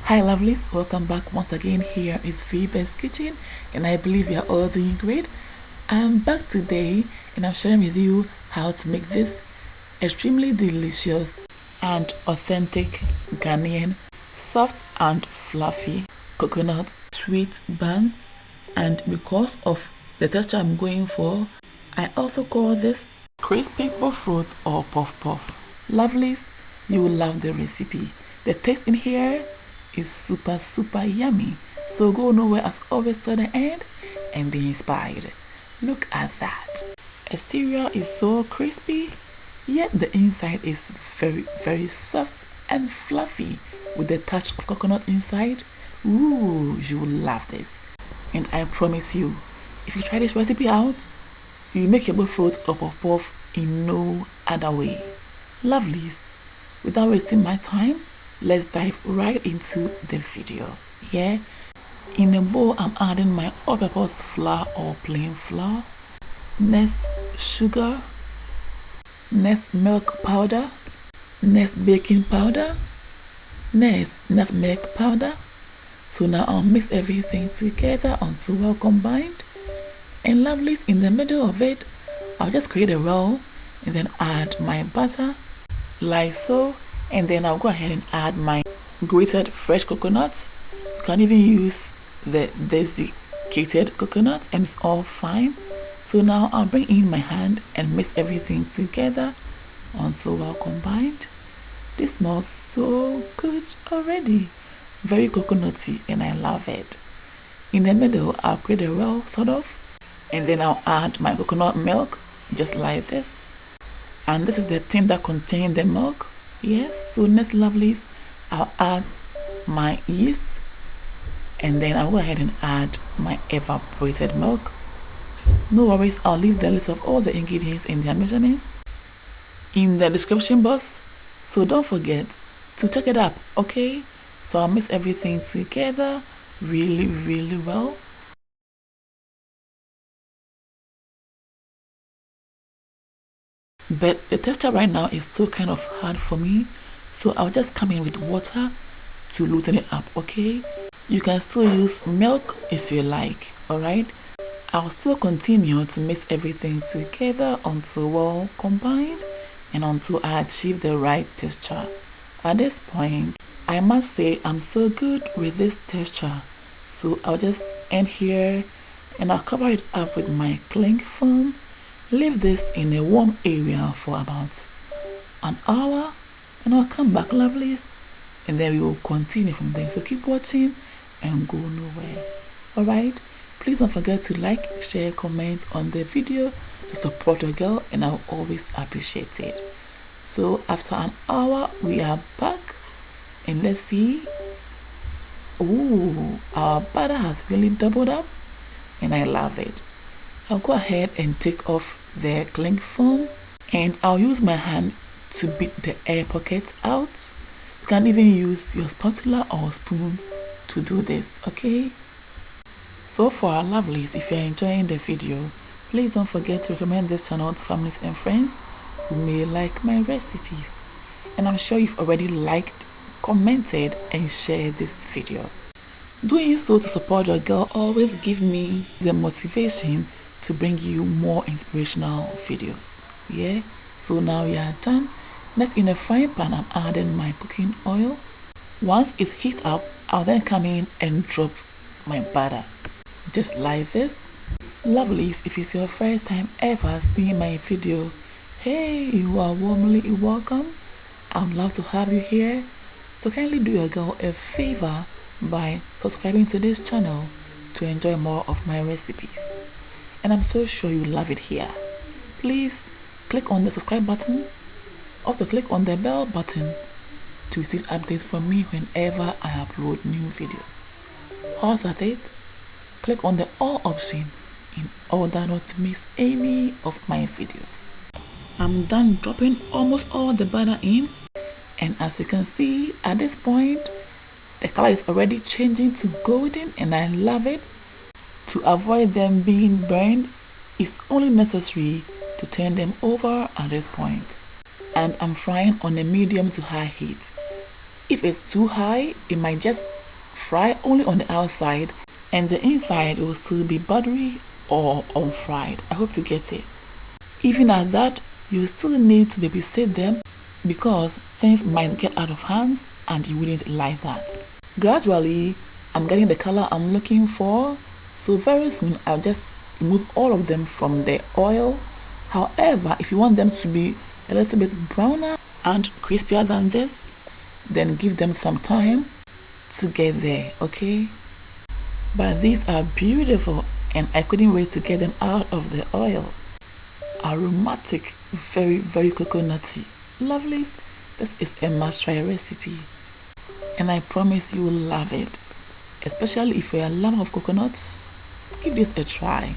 Hi lovelies, welcome back once again. Here is Viva's Kitchen and I believe you are all doing great. I'm back today and I'm sharing with you how to make this extremely delicious and authentic Ghanaian soft and fluffy coconut sweet buns. And because of the texture I'm going for, I also call this crispy bofrot or puff puff. Lovelies, you will love the recipe. The taste in here is super yummy, so go nowhere as always to the end and be inspired. Look at that. Exterior is so crispy, yet the inside is very soft and fluffy with a touch of coconut inside. Ooh, you will love this. And I promise you, if you try this recipe out, you make your bofrot or puff puff in no other way. Lovelies, without wasting my time, let's dive right into the video. Yeah, in a bowl I'm adding my all-purpose flour or plain flour, next sugar, next milk powder, next baking powder, next nutmeg powder. So now I'll mix everything together until well combined. And lovelies, in the middle of it, I'll just create a roll and then add my butter like so. And then I'll go ahead and add my grated fresh coconut. You can even use the desiccated coconut and it's all fine. So now I'll bring in my hand and mix everything together until well combined. This smells so good already. Very coconutty and I love it. In the middle, I'll create a roll sort of, and then I'll add my coconut milk just like this. And this is the tin that contains the milk. Yes, so next lovelies, I'll add my yeast and then I'll go ahead and add my evaporated milk. No worries, I'll leave the list of all the ingredients and their measurements in the description box, so don't forget to check it up, okay? So I'll mix everything together really well. But the texture right now is still kind of hard for me, so I'll just come in with water to loosen it up, okay? You can still use milk if you like, alright? I'll still continue to mix everything together until well combined and until I achieve the right texture. At this point, I must say I'm so good with this texture, so I'll just end here and I'll cover it up with my cling film. Leave this in a warm area for about an hour and I'll come back, lovelies, and then we will continue from there. So keep watching and go nowhere. Alright, please don't forget to like, share, comment on the video to support your girl and I'll always appreciate it. So after an hour we are back and let's see. Ooh, our butter has really doubled up and I love it. I'll go ahead and take off the cling film and I'll use my hand to beat the air pockets out. You can even use your spatula or spoon to do this, okay? So for our lovelies, if you're enjoying the video, please don't forget to recommend this channel to families and friends who may like my recipes. And I'm sure you've already liked, commented and shared this video. Doing so to support your girl always give me the motivation to bring you more inspirational videos. Yeah, so now we are done. Next, in a frying pan I'm adding my cooking oil. Once it heats up, I'll then come in and drop my butter just like this. Lovelies, if it's your first time ever seeing my video, hey, you are warmly welcome. I would love to have you here, so kindly do your girl a favor by subscribing to this channel to enjoy more of my recipes. And I'm so sure you love it here. Please click on the subscribe button. Also click on the bell button to receive updates from me whenever I upload new videos. Pause at it. Click on the all option in order not to miss any of my videos. I'm done dropping almost all the butter in. And as you can see at this point, the color is already changing to golden and I love it. To avoid them being burned, it's only necessary to turn them over at this point. And I'm frying on a medium to high heat. If it's too high, it might just fry only on the outside and the inside will still be buttery or unfried. I hope you get it. Even at that, you still need to babysit them because things might get out of hands and you wouldn't like that. Gradually, I'm getting the color I'm looking for, so very soon I'll just remove all of them from the oil. However, if you want them to be a little bit browner and crispier than this, then give them some time to get there, okay? But these are beautiful and I couldn't wait to get them out of the oil. Aromatic, very, very coconutty. Lovelies, this is a must-try recipe and I promise you will love it. Especially if you're a lover of coconuts, give this a try.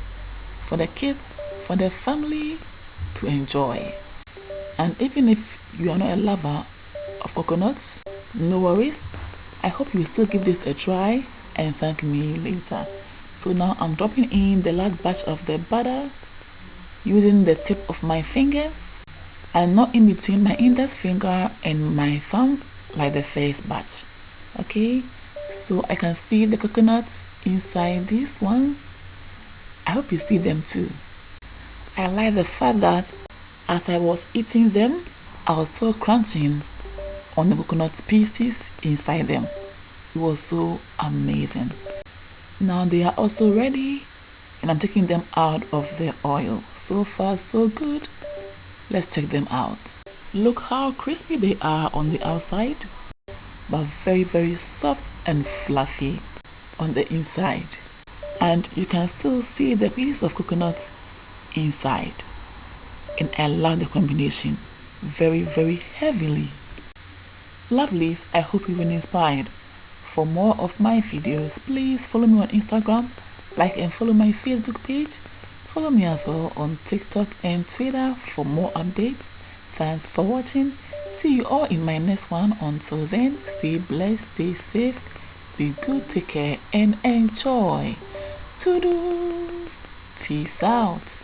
For the kids, for the family to enjoy. And even if you are not a lover of coconuts, no worries. I hope you will still give this a try and thank me later. So now I'm dropping in the last batch of the butter using the tip of my fingers and not in between my index finger and my thumb like the first batch. Okay, so I can see the coconuts inside these ones. I hope you see them too. I like the fact that as I was eating them, I was still crunching on the coconut pieces inside them. It was so amazing. Now they are also ready and I'm taking them out of the oil. So far so good. Let's check them out. Look how crispy they are on the outside, but very, very soft and fluffy on the inside. And you can still see the piece of coconut inside. And I love the combination. Very, very heavily. Lovelies, I hope you've been inspired. For more of my videos, please follow me on Instagram, like and follow my Facebook page. Follow me as well on TikTok and Twitter for more updates. Thanks for watching. See you all in my next one. Until then, stay blessed, stay safe, be good, take care and enjoy. Toodles. Peace out.